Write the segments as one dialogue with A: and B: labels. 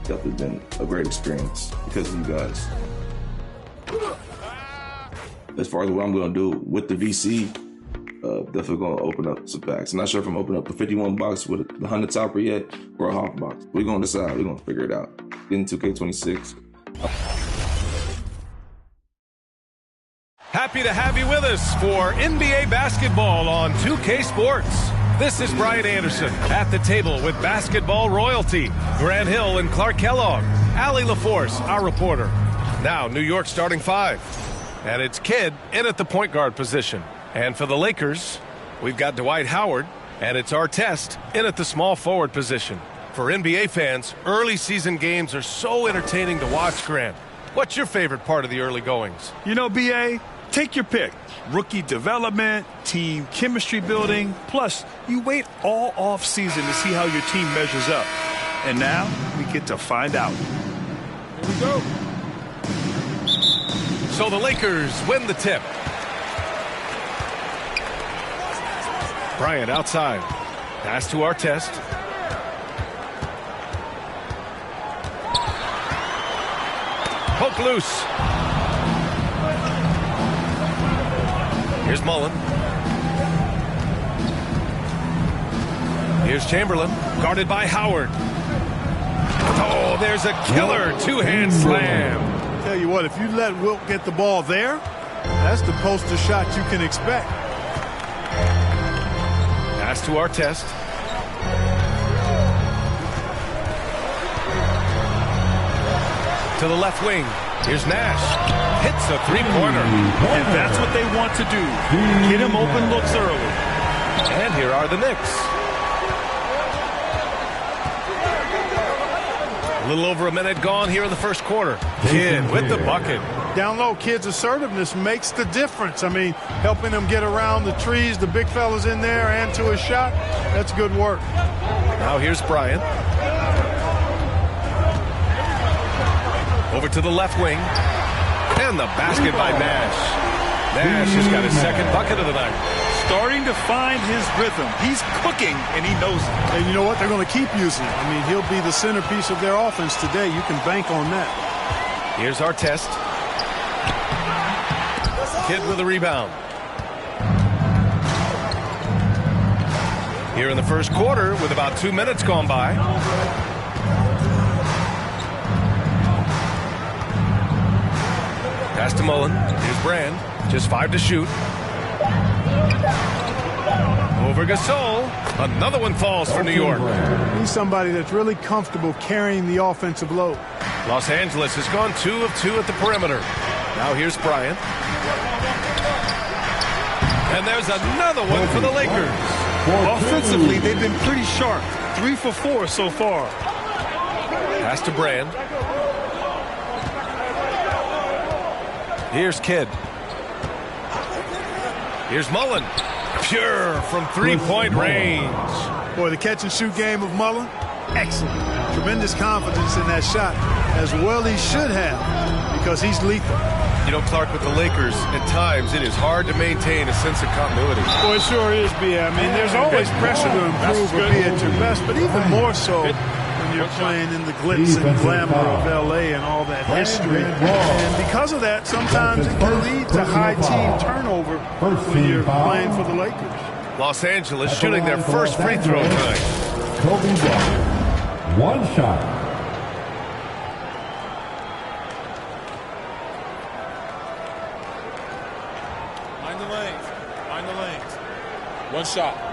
A: definitely been a great experience because of you guys. As far as what I'm going to do with the VC, definitely going to open up some packs. I'm not sure if I'm opening up the 51 box with the 100 topper yet or a half box. We're going to decide. We're going to figure it out. Getting 2K26.
B: Happy to have you with us for NBA basketball on 2K Sports. This is Brian Anderson at the table with basketball royalty. Grant Hill and Clark Kellogg. Allie LaForce, our reporter. Now, New York starting five. And it's Kidd in at the point guard position. And for the Lakers, we've got Dwight Howard. And it's Artest in at the small forward position. For NBA fans, early season games are so entertaining to watch, Grant. What's your favorite part of the early goings?
C: You know, B.A., take your pick. Rookie development, team chemistry building. Plus, you wait all off season to see how your team measures up. And now, we get to find out.
B: Here we go. So the Lakers win the tip. Bryant outside. Pass to Artest. Poke loose. Here's Mullen. Here's Chamberlain, guarded by Howard. Oh, there's a killer two-hand slam.
D: Tell you what, if you let Wilt get the ball there, that's the poster shot you can expect.
B: Pass to Artest. To the left wing. Here's Nash. Hits a three-pointer.
C: And that's what they want to do. Get him open looks early.
B: And here are the Knicks. A little over a minute gone here in the first quarter. Kidd with the bucket.
D: Down low, Kidd's assertiveness makes the difference. I mean, helping them get around the trees, the big fellas in there, and to a shot. That's good work.
B: Now here's Bryant. Over to the left wing. And the basket by Nash. Nash has got his second bucket of the night.
C: Starting to find his rhythm. He's cooking, and he knows it.
D: And you know what? They're going to keep using him. I mean, he'll be the centerpiece of their offense today. You can bank on that.
B: Here's Artest. Kidd with a rebound. Here in the first quarter with about 2 minutes gone by. Pass to Mullen. Here's Brand. Just 5 to shoot. Over Gasol. Another one falls for New York.
D: He's somebody that's really comfortable carrying the offensive load.
B: Los Angeles has gone 2 of 2 at the perimeter. Now here's Bryant. And there's another one for the Lakers.
C: Offensively, they've been pretty sharp. 3 for 4 so far.
B: Pass to Brand. Here's Kidd. Here's Mullen. Pure from three-point range.
D: Boy, the catch-and-shoot game of Mullen, excellent. Tremendous confidence in that shot, as well he should have, because he's lethal.
B: You know, Clark, with the Lakers, at times it is hard to maintain a sense of continuity.
D: Boy, it sure is, B.A. I mean, there's always pressure to improve or be at your best, but even more so when you're playing in the glitz and glamour of L.A. and all that history. And because of that, sometimes it can lead to high team turnover when you're playing for the Lakers.
B: Los Angeles shooting their first free throw tonight.
E: Kobe Bryant. One shot.
F: Mind the lanes. Mind the lanes. One shot.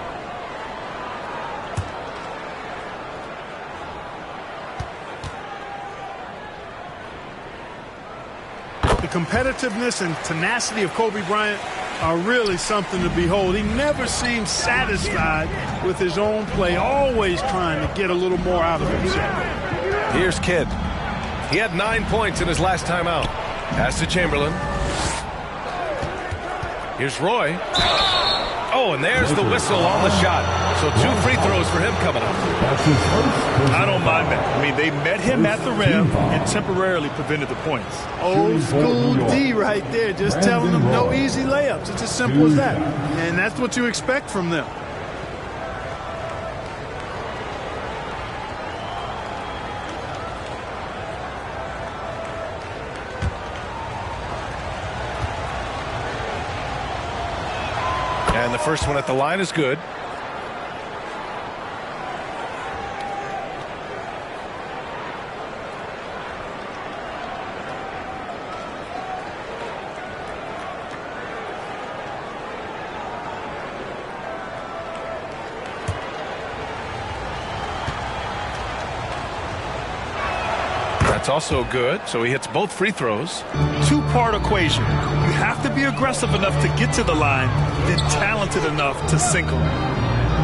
D: The competitiveness and tenacity of Kobe Bryant are really something to behold. He never seems satisfied with his own play, always trying to get a little more out of himself.
B: Here's Kidd. He had 9 points in his last time out. Pass to Chamberlain. Here's Roy. Oh, and there's the whistle on the shot. So 2 free throws for him coming up.
C: I don't mind that. I mean, they met him at the rim and temporarily prevented the points.
D: Old school D right there, just telling them no easy layups. It's as simple as that. And that's what you expect from them.
B: the first one at the line is good. That's also good, so he hits both free throws.
C: Two-part equation. You have to be aggressive enough to get to the line, then talented enough to sink them.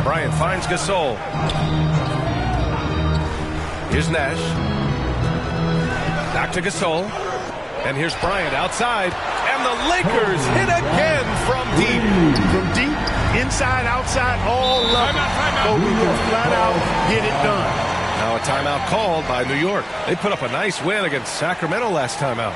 B: Bryant finds Gasol. Here's Nash. Back to Gasol. And here's Bryant outside. And the Lakers hit again from deep.
D: From deep, inside, outside, all levels. Kobe will flat out get it done.
B: Now a timeout called by New York. They put up a nice win against Sacramento last time out.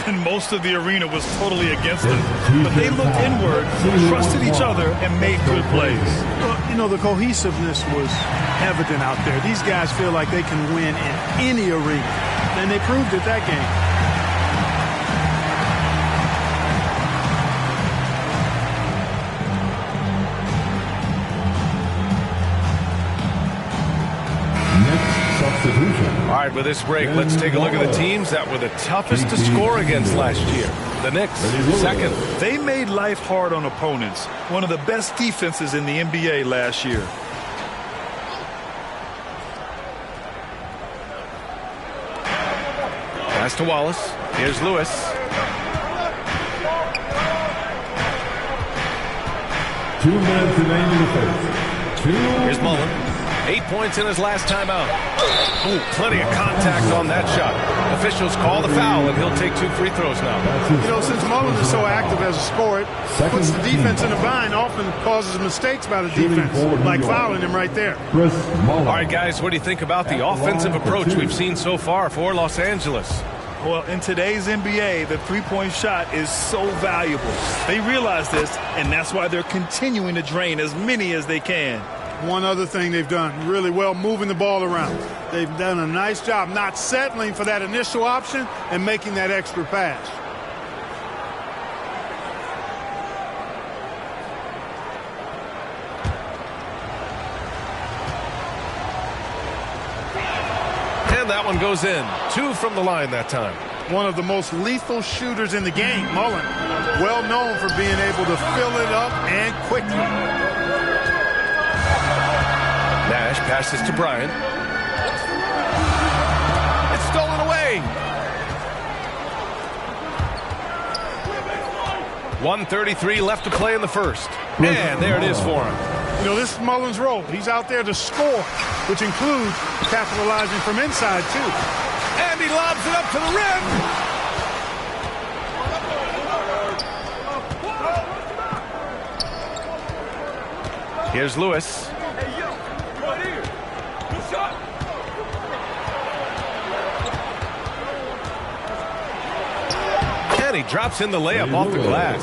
C: And most of the arena was totally against them. But they looked inward, trusted each other, and made good plays.
D: Well, you know, the cohesiveness was evident out there. These guys feel like they can win in any arena. And they proved it that game.
B: All right, with this break, let's take a look at the teams that were the toughest to score against last year. The Knicks, second.
C: They made life hard on opponents. One of the best defenses in the NBA last year.
B: Pass to Wallace. Here's Lewis. Here's Mullen. 8 points in his last time out. Ooh, plenty of contact on that shot. Officials call the foul, and he'll take 2 free throws now.
D: You know, since Mullen is so active as a scorer, it puts the defense in a bind, often causes mistakes by the defense, like fouling him right there.
B: All right, guys, what do you think about the offensive approach we've seen so far for Los Angeles?
C: Well, in today's NBA, the three-point shot is so valuable. They realize this, and that's why they're continuing to drain as many as they can.
D: One other thing they've done really well, moving the ball around. They've done a nice job not settling for that initial option and making that extra pass.
B: And that one goes in. 2 from the line that time.
D: One of the most lethal shooters in the game, Mullen. Well known for being able to fill it up and quickly.
B: Nash passes to Bryant. It's stolen away. 1:33 left to play in the first. And there it is for him.
D: You know, this is Mullen's role. He's out there to score, which includes capitalizing from inside, too.
B: And he lobs it up to the rim. Here's Lewis. And he drops in the layup off the glass.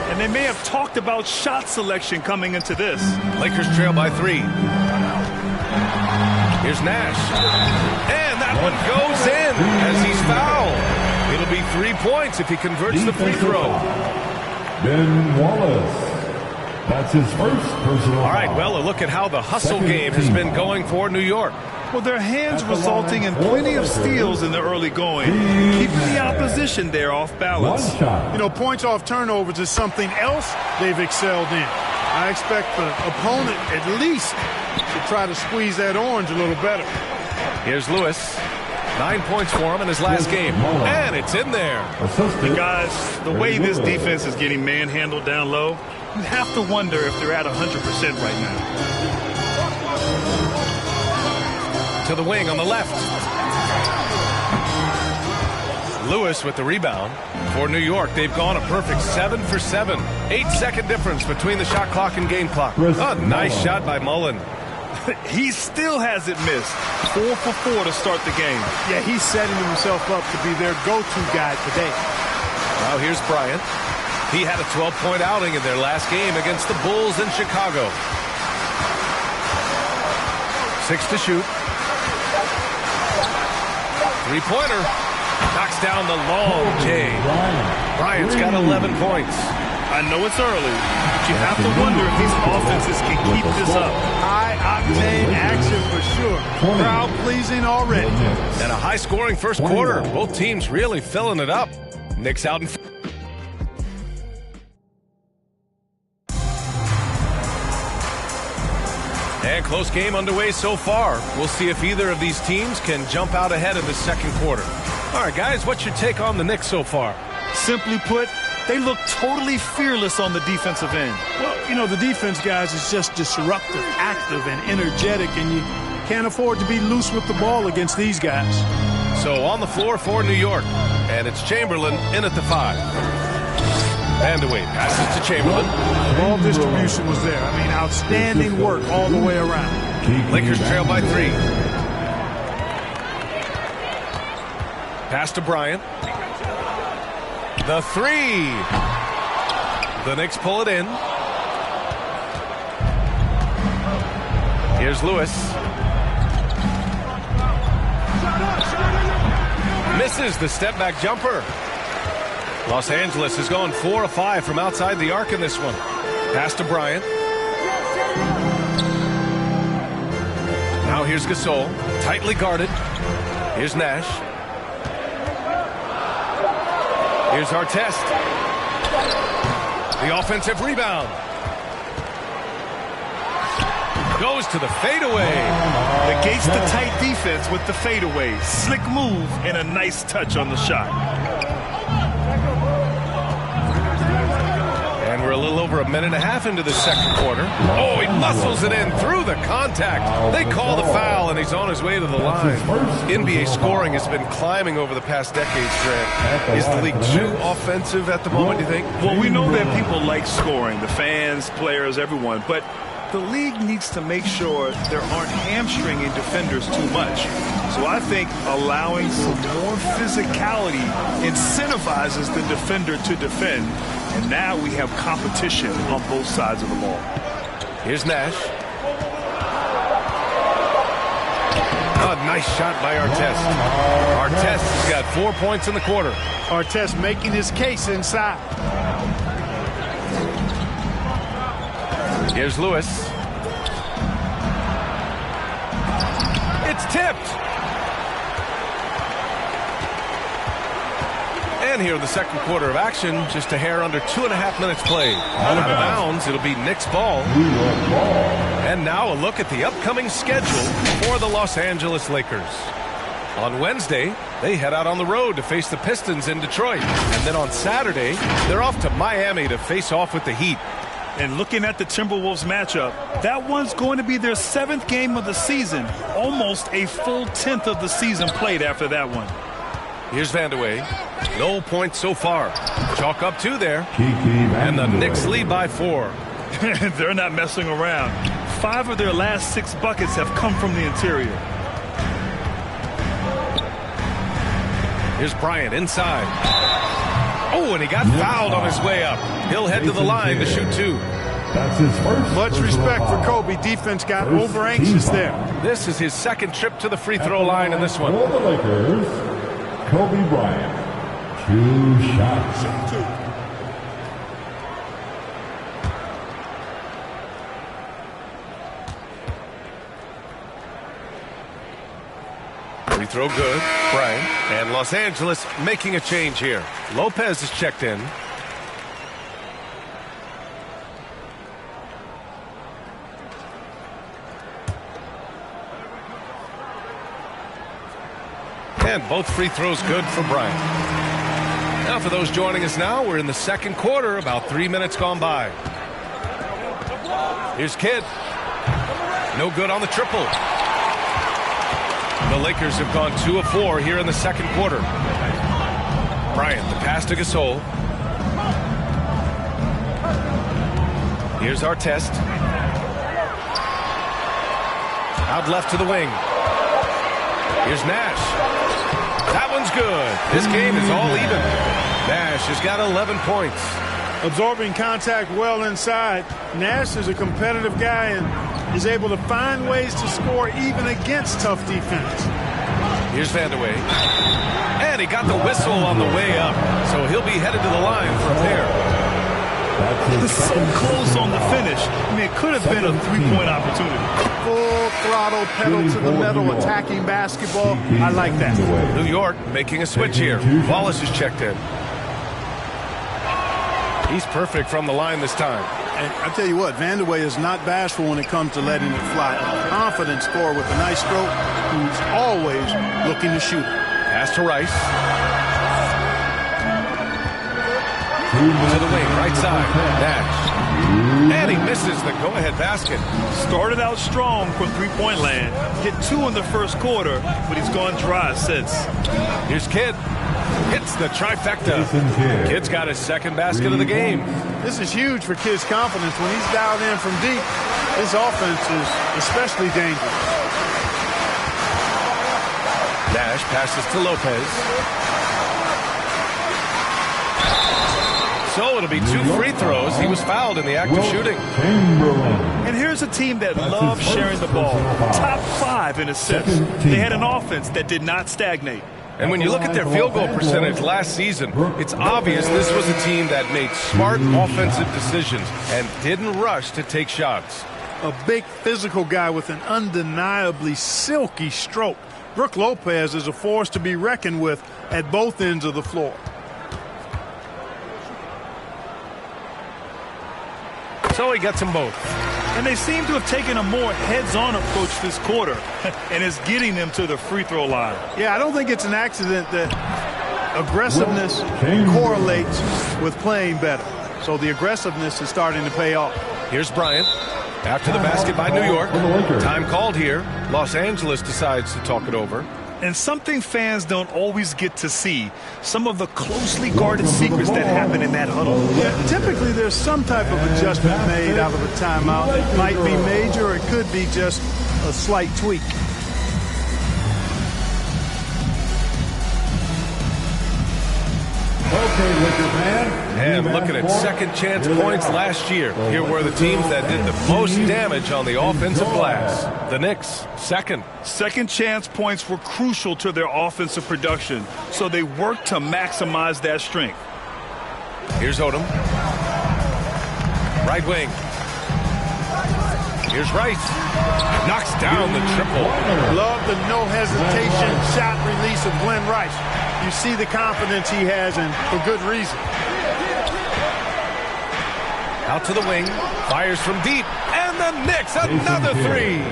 C: And they may have talked about shot selection coming into this.
B: Lakers trail by 3. Here's Nash. And that one goes in as he's fouled. It'll be 3 points if he converts the free throw.
E: Ben Wallace. That's his first personal
B: All right,
E: foul.
B: well, a look at how the hustle game has been going for New York.
C: Well, their hands resulting in plenty of steals in the early going, keeping the opposition there off balance.
E: One shot.
D: You know, points off turnovers is something else they've excelled in. I expect the opponent at least to try to squeeze that orange a little better.
B: Here's Lewis. 9 points for him in his last game. And it's in there.
C: And guys, the way this defense is getting manhandled down low, you have to wonder if they're at 100% right now.
B: To the wing on the left. Lewis with the rebound. For New York, they've gone a perfect 7 for 7. 8-second difference between the shot clock and game clock. A nice shot by Mullen.
C: He still hasn't missed. 4 for 4 to start the game.
D: Yeah, he's setting himself up to be their go-to guy today.
B: Now here's Bryant. He had a 12-point outing in their last game against the Bulls in Chicago. 6 to shoot. Three-pointer. Knocks down the long J. Bryant's got 11 points.
D: I know it's early, but you have to wonder if these offenses can keep this up. High-octane action for sure. Crowd-pleasing already.
B: And a high-scoring first quarter. Both teams really filling it up. Knicks out in... And close game underway so far. We'll see if either of these teams can jump out ahead in the second quarter. All right, guys, what's your take on the Knicks so far?
D: Simply put, they look totally fearless on the defensive end. Well, you know, the defense, guys, is just disruptive, active, and energetic, and you can't afford to be loose with the ball against these guys.
B: So on the floor for New York, and it's Chamberlain in at the 5. Vandeweghe passes to Chamberlain.
D: Ball distribution was there. I mean, outstanding work all the way around.
B: Lakers trail by 3. Pass to Bryant. The 3. The Knicks pull it in. Here's Lewis. Misses the step-back jumper. Los Angeles has gone 4 of 5 from outside the arc in this one. Pass to Bryant. Now here's Gasol. Tightly guarded. Here's Nash. Here's Artest. The offensive rebound. Goes to the fadeaway.
D: Negates the tight defense with the fadeaway. Slick move and a nice touch on the shot.
B: And we're a little over a minute and a half into the second quarter. Oh, he muscles it in through the contact. They call the foul, and he's on his way to the line. NBA scoring has been climbing over the past decades, Grant. Is the league too offensive at the moment, do you think?
D: Well, we know that people like scoring, the fans, players, everyone, but the league needs to make sure there aren't hamstringing defenders too much. So I think allowing some more physicality incentivizes the defender to defend. And now we have competition on both sides of the ball.
B: Here's Nash. A nice shot by Artest. Artest has got 4 points in the quarter.
D: Artest making his case inside.
B: Here's Lewis. It's tipped. And here in the second quarter of action, just a hair under 2.5 minutes played. Out of bounds, it'll be Knicks ball. And now a look at the upcoming schedule for the Los Angeles Lakers. On Wednesday, they head out on the road to face the Pistons in Detroit. And then on Saturday, they're off to Miami to face off with the Heat.
D: And looking at the Timberwolves matchup, that one's going to be their 7th game of the season. Almost a full 10th of the season played after that one.
B: Here's Vandeweghe. No points so far. Chalk up 2 there. And the Knicks lead by 4.
D: They're not messing around. 5 of their last 6 buckets have come from the interior.
B: Here's Bryant inside. Oh, and he got fouled on his way up. He'll head to the line to shoot 2.
E: That's his first.
D: Much respect for Kobe. Defense got over anxious there.
B: This is his second trip to the free throw line in this one.
E: For the Lakers, Kobe Bryant. 2 shots.
B: Free throw good. Bryant. And Los Angeles making a change here. Lopez is checked in. And both free throws good for Bryant. Now for those joining us now, we're in the second quarter, about 3 minutes gone by. Here's Kidd. No good on the triple. The Lakers have gone 2 of 4 here in the second quarter. Bryant, the pass to Gasol. Here's Artest. Out left to the wing. Here's Nash. That one's good. This game is all even. Nash has got 11 points.
D: Absorbing contact well inside. Nash is a competitive guy and is able to find ways to score even against tough defense.
B: Here's Vandeweghe. And he got the whistle on the way up, so he'll be headed to the line for a pair.
D: So close on the finish. I mean, it could have been a three-point opportunity.
G: Full throttle, pedal to the metal, attacking basketball. I like that.
B: New York making a switch here. Wallace is checked in. He's perfect from the line this time.
D: And I tell you what, Vandeweghe is not bashful when it comes to letting it fly. A confident scorer with a nice stroke who's always looking to shoot.
B: Pass to Rice. To the wing, right side. Nash. And he misses the go-ahead basket.
D: Started out strong from three-point land. Hit 2 in the first quarter, but he's gone dry since.
B: Here's Kidd. Hits the trifecta. Kidd's got his second basket of the game.
D: This is huge for Kidd's confidence. When he's dialed in from deep, his offense is especially dangerous.
B: Nash passes to Lopez. So it'll be 2 free throws. He was fouled in the act of shooting.
D: And here's a team that loves sharing the ball. Top 5 in assists. They had an offense that did not stagnate.
B: And when you look at their field goal percentage last season, it's obvious this was a team that made smart offensive decisions and didn't rush to take shots.
D: A big physical guy with an undeniably silky stroke. Brook Lopez is a force to be reckoned with at both ends of the floor.
B: So he gets them both.
D: And they seem to have taken a more heads-on approach this quarter, and it's getting them to the free throw line. Yeah, I don't think it's an accident that aggressiveness correlates with playing better. So the aggressiveness is starting to pay off.
B: Here's Bryant. After the basket by New York. Time called here. Los Angeles decides to talk it over.
D: And something fans don't always get to see, some of the closely guarded secrets that happen in that huddle. Yeah, typically there's some type of adjustment made out of a timeout. It might be major or it could be just a slight tweak.
E: Okay, Lakers fan.
B: And looking at second chance points last year, here were the teams that did the most damage on the offensive glass. The Knicks, second.
D: Second chance points were crucial to their offensive production, so they worked to maximize that strength.
B: Here's Odom. Right wing. Here's Rice. Knocks down the triple.
D: Love the no hesitation shot release of Glenn Rice. You see the confidence he has, and for good reason.
B: Out to the wing. Fires from deep. And the Knicks, another three.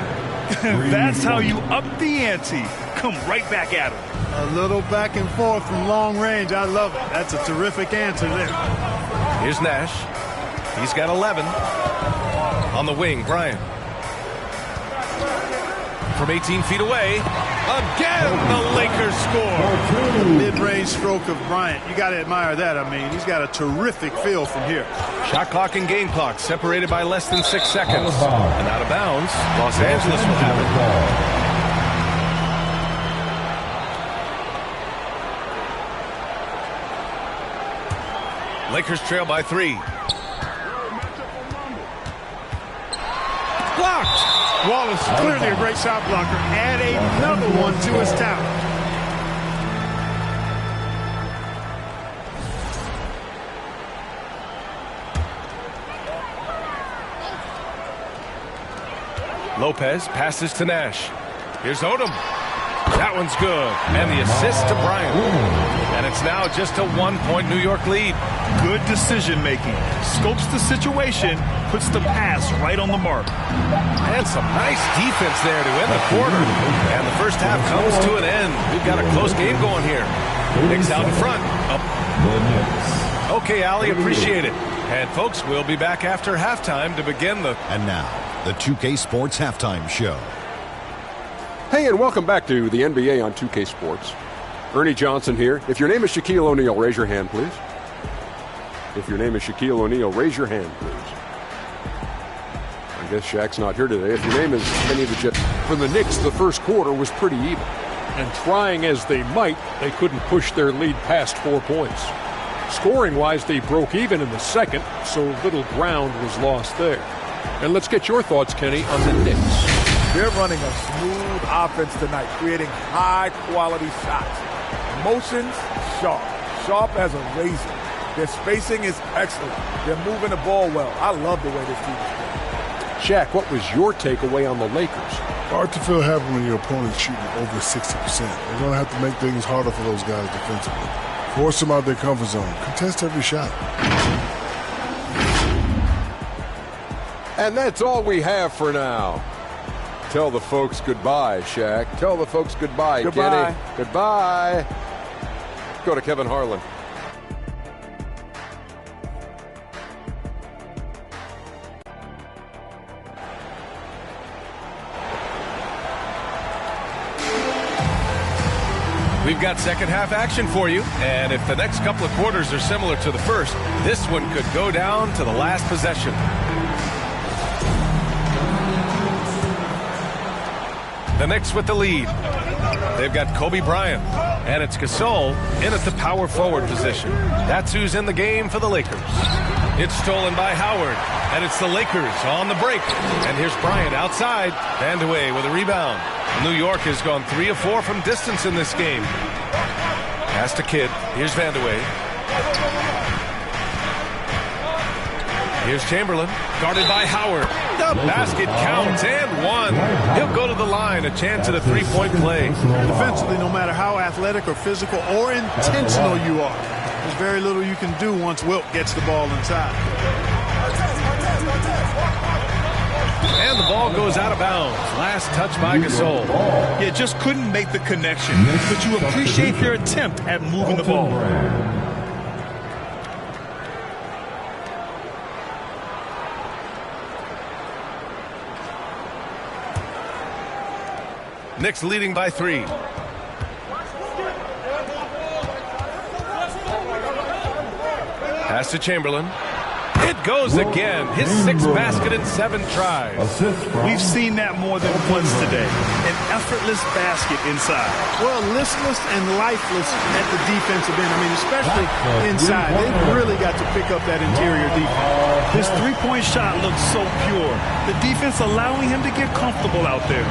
D: That's how you up the ante. Come right back at him. A little back and forth from long range. I love it. That's a terrific answer there.
B: Here's Nash. He's got 11. On the wing, Bryant. From 18 feet away. Again, the Lakers score.
D: Mid-range stroke of Bryant. You got to admire that. I mean, he's got a terrific feel from here.
B: Shot clock and game clock separated by less than 6 seconds. And out of bounds, Los Angeles will have it. Lakers trail by 3. Blocked.
D: Wallace, clearly a great shot blocker. Add another one to his talent.
B: Lopez passes to Nash. Here's Odom. That one's good. And the assist to Bryant. And it's now just a 1-point New York lead.
D: Good decision-making. Scopes the situation, puts the pass right on the mark.
B: And some nice defense there to end the quarter. And the first half comes to an end. We've got a close game going here. Knicks out in front. Okay, Allie, appreciate it. And folks, we'll be back after halftime to begin the...
H: And now, the 2K Sports Halftime Show.
I: Hey, and welcome back to the NBA on 2K Sports. Ernie Johnson here. If your name is Shaquille O'Neal, raise your hand, please. If your name is Shaquille O'Neal, raise your hand, please. I guess Shaq's not here today. If your name is any of the Jets. For the Knicks, the first quarter was pretty even. And trying as they might, they couldn't push their lead past 4 points. Scoring-wise, they broke even in the second, so little ground was lost there. And let's get your thoughts, Kenny, on the Knicks.
J: They're running a smooth offense tonight, creating high-quality shots. Motions, sharp as a razor. Their spacing is excellent. They're moving the ball well. I love the way this team is playing.
I: Shaq, what was your takeaway on the Lakers?
K: Hard to feel happy when your opponent's shooting over 60%. They're going to have to make things harder for those guys defensively. Force them out their comfort zone. Contest every shot.
I: And that's all we have for now. Tell the folks goodbye, Shaq. Tell the folks goodbye,
J: Goodbye.
I: Kenny. Goodbye. Go to Kevin Harlan.
B: We've got second half action for you, and if the next couple of quarters are similar to the first, this one could go down to the last possession. The Knicks with the lead. They've got Kobe Bryant, and it's Gasol in at the power forward position. That's who's in the game for the Lakers. It's stolen by Howard, and it's the Lakers on the break. And here's Bryant outside, Vandeweghe with a rebound. New York has gone 3 of 4 from distance in this game. Pass to Kidd. Here's Vandeweghe. Here's Chamberlain, guarded by Howard. The basket counts and one. He'll go to the line, a chance at a three-point play.
D: Defensively, no matter how athletic or physical or intentional you are, there's very little you can do once Wilt gets the ball inside.
B: And the ball goes out of bounds. Last touch by Gasol.
C: Yeah, just couldn't make the connection. But you appreciate their attempt at moving the ball.
B: Knicks leading by 3. Pass to Chamberlain. It goes again. His 6th basket in 7 tries.
C: We've seen that more than once today. An effortless basket inside.
D: Well, listless and lifeless at the defensive end. I mean, especially inside. They've really got to pick up that interior defense.
C: His three-point shot looks so pure. The defense allowing him to get comfortable out there.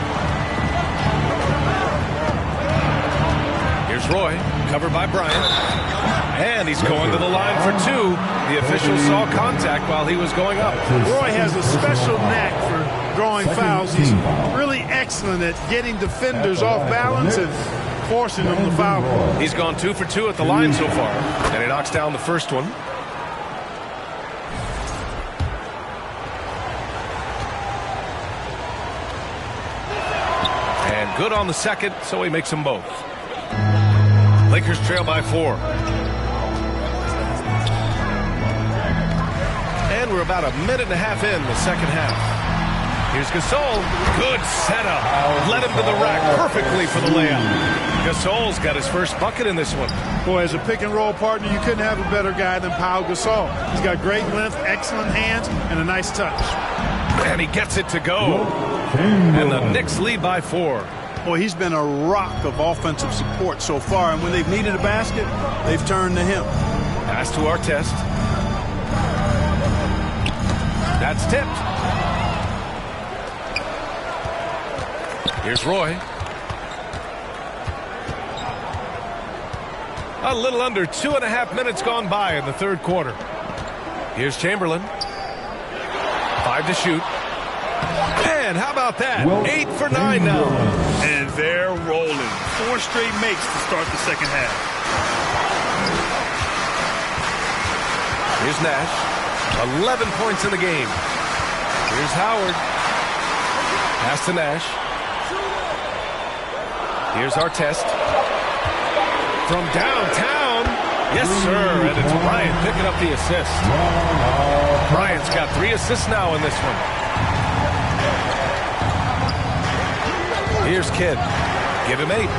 B: Here's Roy, covered by Bryant. And he's going to the line for 2. The official saw contact while he was going up.
D: Roy has a special knack for drawing fouls. He's really excellent at getting defenders off balance and forcing them to foul.
B: He's gone 2 for 2 at the line so far. And he knocks down the first one. And good on the second, so he makes them both. Lakers trail by 4. And we're about a minute and a half in the second half. Here's Gasol. Good setup. Led him to the rack perfectly for the layup. Gasol's got his first bucket in this one.
D: Boy, as a pick-and-roll partner, you couldn't have a better guy than Pau Gasol. He's got great length, excellent hands, and a nice touch.
B: And he gets it to go. And the Knicks lead by 4.
D: Boy, he's been a rock of offensive support so far, and when they've needed a basket, they've turned to him.
B: Pass to Artest. That's tipped. Here's Roy. A little under 2.5 minutes gone by in the third quarter. Here's Chamberlain. 5 to shoot. And how about that? 8 for 9 now.
C: And they're rolling. 4 straight makes to start the second half.
B: Here's Nash. 11 points in the game. Here's Howard. Pass to Nash. Here's Artest. From downtown. Yes, sir. And it's Bryant picking up the assist. Bryant's got 3 assists now in this one. Here's Kidd. Give him 8.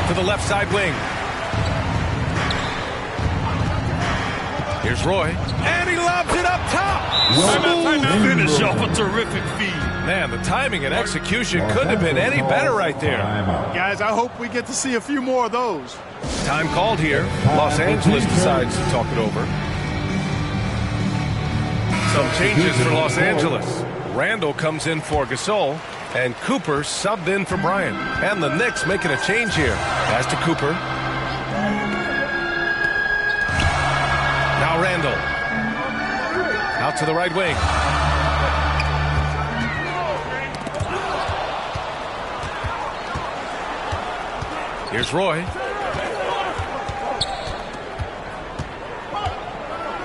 B: To the left side wing. Here's Roy. And he lobs it up top.
C: Finish off a terrific feed.
B: Man, the timing and execution couldn't have been any better right there.
D: Guys, I hope we get to see a few more of those.
B: Time called here. Los Angeles decides to talk it over. Some changes for Los Angeles. Randall comes in for Gasol, and Cooper subbed in for Bryant. And the Knicks making a change here. Pass to Cooper. Now Randall. Out to the right wing. Here's Roy.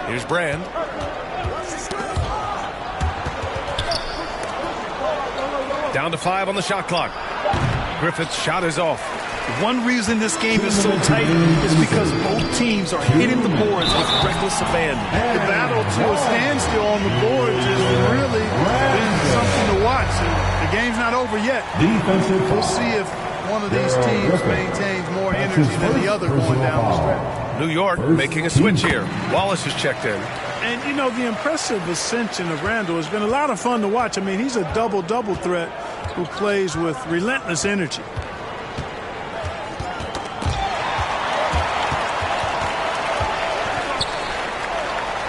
B: Here's Brand. Down to 5 on the shot clock. Griffith's shot is off.
D: One reason this game is so tight is because both teams are hitting the boards with reckless abandon. The battle to a standstill on the boards has really been something to watch. The game's not over yet. We'll see if one of these teams maintains more energy than the other going down the stretch.
B: New York making a switch here. Wallace has checked in.
D: And, you know, the impressive ascension of Randall has been a lot of fun to watch. I mean, he's a double-double threat who plays with relentless energy.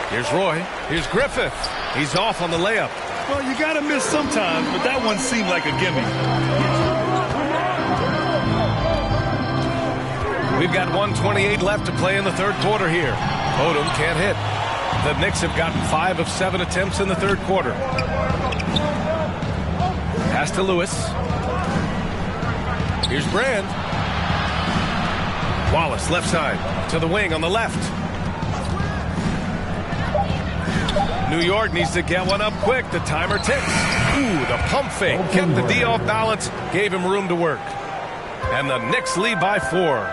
B: Here's Roy. Here's Griffith. He's off on the layup.
D: Well, you got to miss sometimes, but that one seemed like a gimme.
B: We've got 1:28 left to play in the third quarter here. Odom can't hit. The Knicks have gotten 5 of 7 attempts in the third quarter. Pass to Lewis. Here's Brand. Wallace left side to the wing on the left. New York needs to get one up quick. The timer ticks. Ooh, the pump fake. Kept the D off balance. Gave him room to work. And the Knicks lead by 4.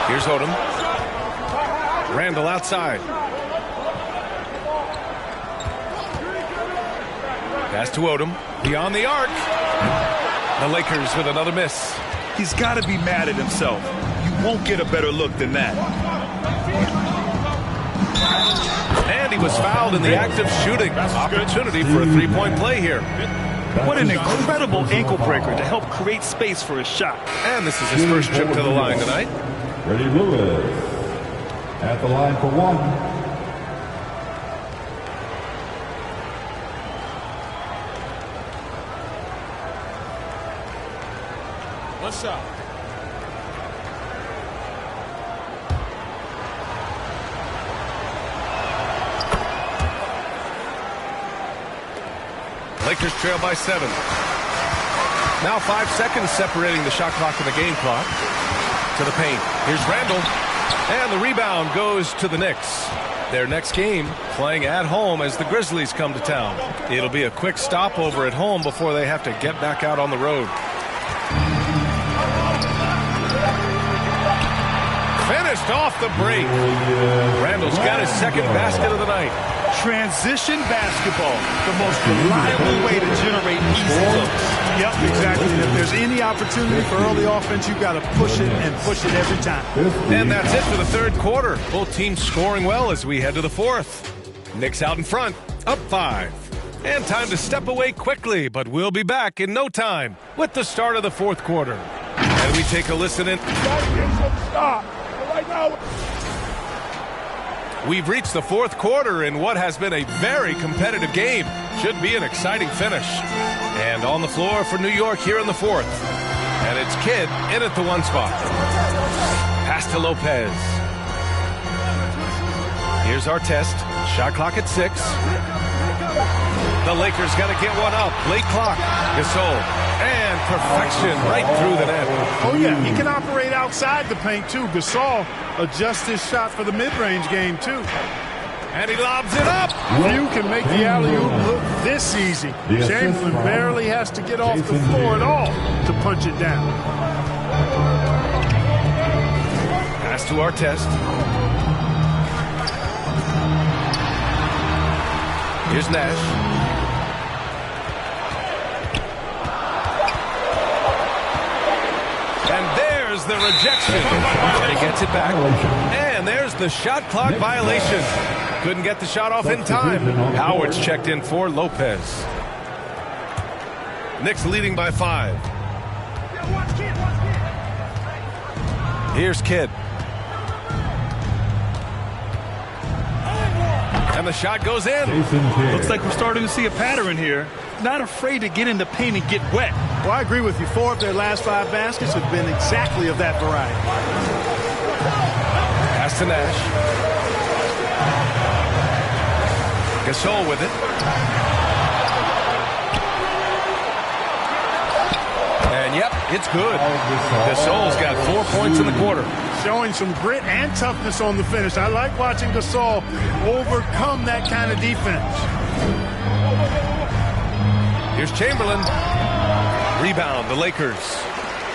B: Here's Odom. Randall outside. Pass to Odom. Beyond the arc. The Lakers with another miss.
D: He's got to be mad at himself. You won't get a better look than that.
B: And he was fouled in the act of shooting. Opportunity for a three-point play here.
D: What an incredible ankle breaker to help create space for his shot.
B: And this is his first trip to the line tonight.
E: Freddie Lewis at the line for 1.
F: One shot.
B: Lakers trail by 7. Now 5 seconds separating the shot clock and the game clock. To the paint. Here's Randall. And the rebound goes to the Knicks. Their next game playing at home as the Grizzlies come to town. It'll be a quick stopover at home before they have to get back out on the road. Finished off the break. Randall's got his second basket of the night.
D: Transition basketball, the most reliable way to generate easy looks. Yep, exactly. And if there's any opportunity for early offense, you've got to push it and push it every time.
B: And that's it for the third quarter. Both teams scoring well as we head to the fourth. Knicks out in front, up 5. And time to step away quickly, but we'll be back in no time with the start of the fourth quarter. And we take a listen in. We've reached the fourth quarter in what has been a very competitive game. Should be an exciting finish. And on the floor for New York here in the fourth. And it's Kidd in at the 1 spot. Pass to Lopez. Here's our test. Shot clock at 6. The Lakers got to get one up. Late clock. Gasol. And perfection right through the net.
D: Oh, yeah. He can operate outside the paint, too. Gasol adjusts his shot for the mid-range game, too.
B: And he lobs it up.
D: Few can make the alley-oop look this easy. Chamberlain barely has to get off the floor at all to punch it down.
B: Pass to Artest. Here's Nash. And there's the rejection. He gets it back. And there's the shot clock violation. Couldn't get the shot off in time. Howard's checked in for Lopez. Knicks leading by 5. Here's Kidd. And the shot goes in.
D: Looks like we're starting to see a pattern here. Not afraid to get in the paint and get wet. Well, I agree with you. 4 of their last 5 baskets have been exactly of that variety.
B: Pass to Nash. Gasol with it. And yep, it's good. Gasol's got 4 points in the quarter.
D: Showing some grit and toughness on the finish. I like watching Gasol overcome that kind of defense.
B: Here's Chamberlain. Rebound, the Lakers.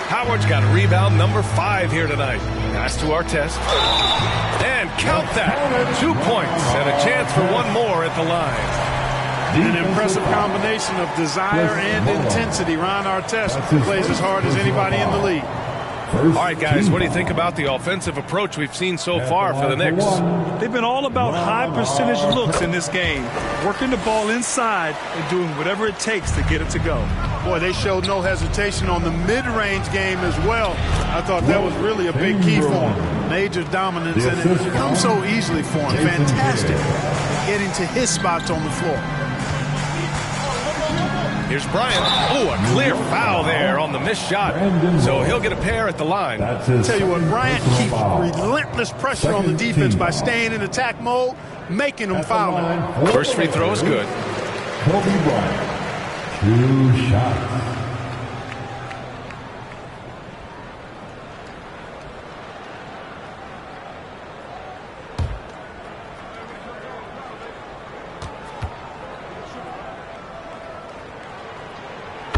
B: Howard's got rebound number 5 here tonight. Pass to Artest. And count that. 2 points and a chance for one more at the line.
D: An impressive combination of desire and intensity. Ron Artest plays as hard as anybody in the league.
B: All right, guys, what do you think about the offensive approach we've seen so far for the Knicks?
C: They've been all about high percentage looks in this game, working the ball inside and doing whatever it takes to get it to go.
D: Boy, they showed no hesitation on the mid-range game as well. I thought that was really a big key for them. Major dominance, and it comes so easily for him. Fantastic getting to his spots on the floor.
B: Here's Bryant. Oh, a clear foul there on the missed shot. So he'll get a pair at the line.
D: Tell you what, Bryant keeps relentless pressure on the defense by staying in attack mode, making them foul.
B: First free throw is good.
E: Kobe Bryant, 2 shots.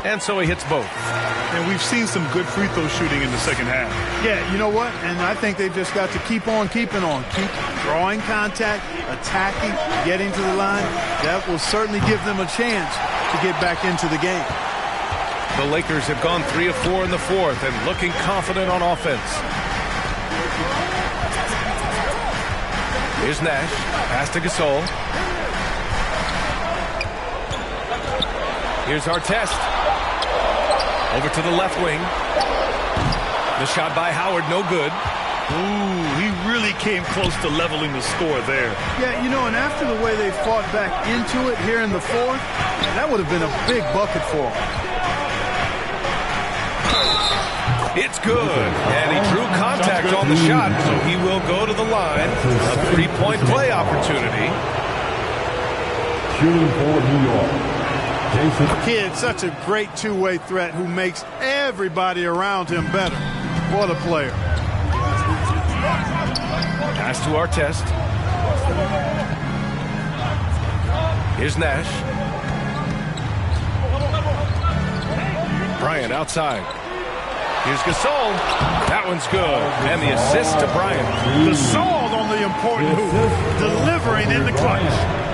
B: And so he hits both.
C: And we've seen some good free throw shooting in the second half.
D: Yeah, you know what? And I think they've just got to keep on keeping on. Keep drawing contact, attacking, getting to the line. That will certainly give them a chance to get back into the game.
B: The Lakers have gone 3 of 4 in the fourth and looking confident on offense. Here's Nash. Pass to Gasol. Here's Artest. Over to the left wing. The shot by Howard, no good.
C: Ooh, he really came close to leveling the score there.
D: Yeah, you know, and after the way they fought back into it here in the fourth, that would have been a big bucket for them.
B: It's good. And he drew contact on the shot, so he will go to the line. A 3-point play opportunity.
E: Shooting for New York.
D: Kid, such a great two-way threat who makes everybody around him better. What a player.
B: Pass to Artest. Here's Nash. Bryant outside. Here's Gasol. That one's good. And the assist to Bryant.
D: Gasol on the important move. Delivering in the clutch.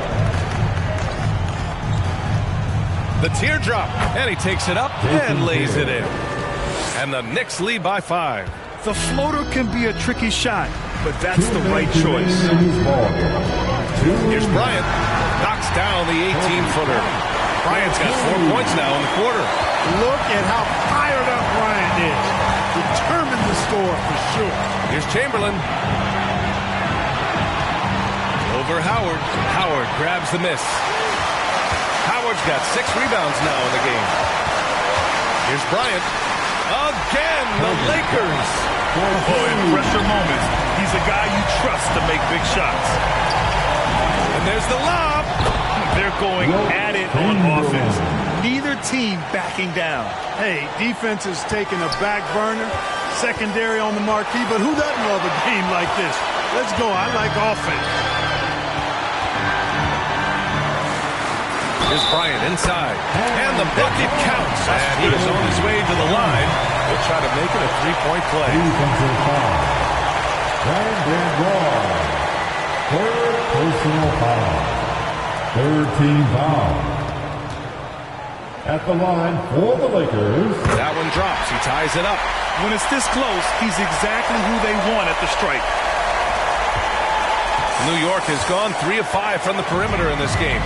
B: The teardrop, and he takes it up and lays it in. And the Knicks lead by 5.
C: The floater can be a tricky shot, but that's the right choice.
B: Here's Bryant. Knocks down the 18-footer. Bryant's got 4 points now in the quarter.
D: Look at how fired up Bryant is. Determined to score for sure.
B: Here's Chamberlain. Over Howard. Howard grabs the miss. Howard's got 6 rebounds now in the game. Here's Bryant. Again, the Lakers.
C: Oh, in pressure moments, he's a guy you trust to make big shots.
B: And there's the lob.
C: They're going at it on offense. Neither team backing down.
D: Hey, defense is taking a back burner. Secondary on the marquee, but who doesn't love a game like this? Let's go. I like offense.
B: Here's Bryant inside. And the bucket counts. And he is on his way to the line. He'll try to make it a 3-point play.
E: Defensive foul. Brandon Roy. 3rd personal foul. 3rd team foul. At the line for the Lakers.
B: That one drops. He ties it up.
C: When it's this close, he's exactly who they want at the strike.
B: New York has gone 3 of 5 from the perimeter in this game.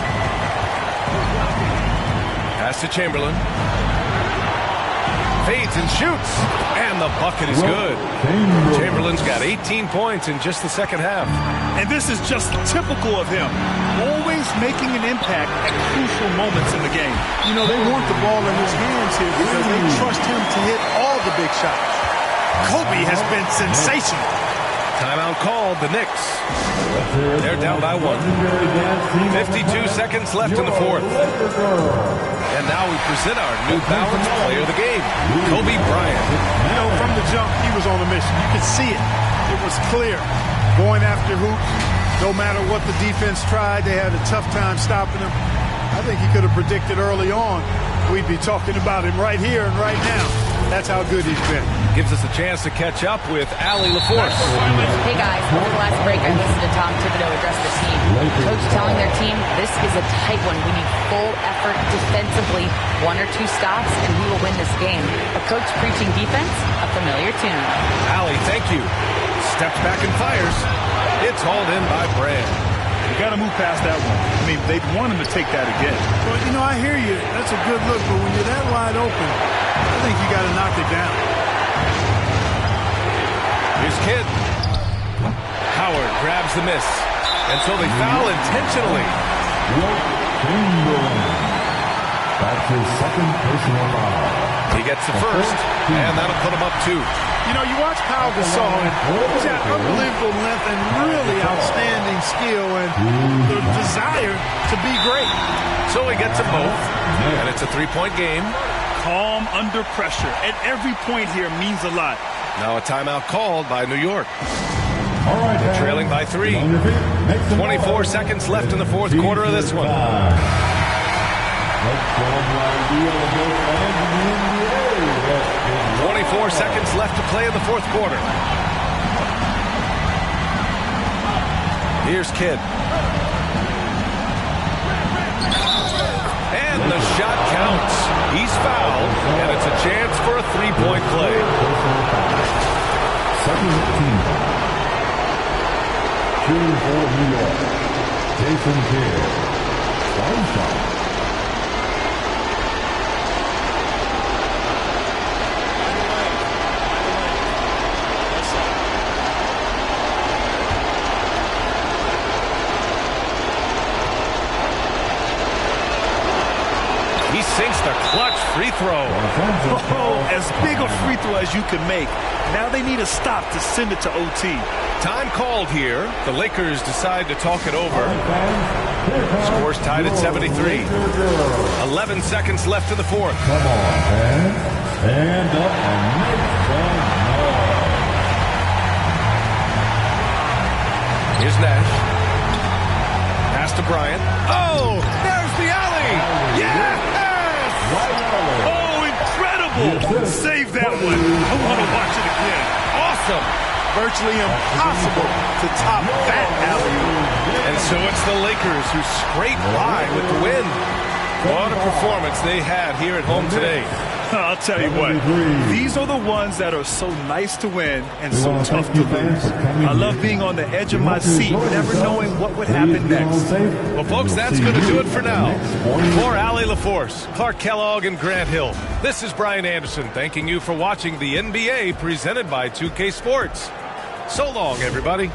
B: Pass to Chamberlain. Fades and shoots. And the bucket is good. Chamberlain's got 18 points in just the second half.
C: And this is just typical of him. Always making an impact at crucial moments in the game.
D: You know, they want the ball in his hands here because they trust him to hit all the big shots.
C: Kobe has been sensational.
B: Timeout called. The Knicks. They're down by 1. 52 seconds left in the fourth. And now we present our New Balance player of the game, Kobe Bryant.
D: You know, from the jump, he was on a mission. You could see it. It was clear. Going after hoops, no matter what the defense tried, they had a tough time stopping him. I think he could have predicted early on we'd be talking about him right here and right now. That's how good he's been.
B: Gives us a chance to catch up with Allie LaForce.
L: Hey guys, over the last break I listened to Tom Thibodeau address the team. Coach telling their team, this is a tight one. We need full effort defensively, 1 or 2 stops, and we will win this game. A coach preaching defense, a familiar tune.
B: Allie, thank you. Steps back and fires. It's hauled in by Brand.
C: You got to move past that one. I mean, they'd want him to take that again.
D: Well, you know, I hear you. That's a good look, but when you're that wide open, I think you got to knock it down.
B: Here's Kidd. Howard grabs the miss. And so they foul intentionally.
E: That's his second personal foul.
B: He gets the first, and that'll put him up 2.
D: You know, you watch Pau Gasol, and he's got unbelievable length and really outstanding skill and the desire to be great.
B: So he gets them both, and it's a 3-point game.
C: Calm under pressure, and every point here means a lot.
B: Now a timeout called by New York.
E: All right,
B: They're trailing by 3. 24 seconds left in the fourth quarter of this one. 24 seconds left to play in the fourth quarter. Here's Kidd. And the shot counts. He's fouled, and it's a chance for a 3-point play.
E: Second team. Shooting for New York. Jason Kidd. Foul shot.
B: He sinks the clutch free throw.
C: Oh, as big a free throw as you could make. Now they need a stop to send it to OT.
B: Time called here. The Lakers decide to talk it over. Scores tied at 73. 11 seconds left in the fourth.
E: Come on, fans. Stand up and make some noise.
B: Here's Nash. Pass to Bryant. Oh, there's the alley. Yes!
C: Oh, incredible. Save that one. I want to watch it again.
B: Awesome.
D: Virtually impossible to top that alley-oop.
B: And so it's the Lakers who scrape by with the win. What a performance they had here at home today.
C: I'll tell you what, these are the ones that are so nice to win and so tough to lose. I love being on the edge of my seat, never knowing what would happen next.
B: Well, folks, that's going to do it for now. For Allie LaForce, Clark Kellogg, and Grant Hill, this is Brian Anderson thanking you for watching the NBA presented by 2K Sports. So long, everybody.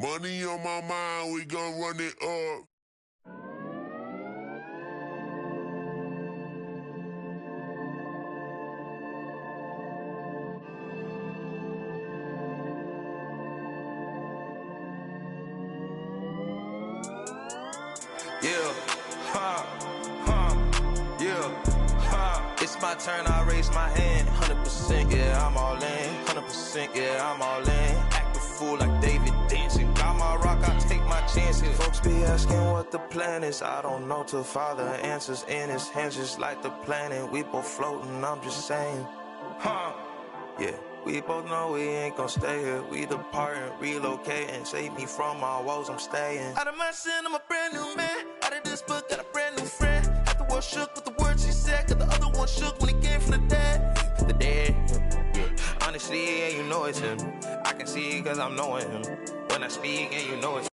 M: Money on my mind, we gon' run it up.
N: it's my turn, I raise my hand. 100%, yeah, I'm all in. 100%, yeah, I'm all in. Act a fool like David dancing. Got my rock, I take my chances. Folks be asking what the plan is. I don't know till Father answers in his hands, just like the planet. We both floating, I'm just saying. Yeah, we both know we ain't gon' stay here. We depart and relocate and save me from my woes, I'm staying. Out of my sin, I'm a brand new man. Out of this book, got a brand new friend. Half the world shook with the words he said, cause the other one shook when he came from the dead. The dead, yeah. Honestly, yeah, you know it's him. I can see it cause I'm knowing him. When I speak, and you know it's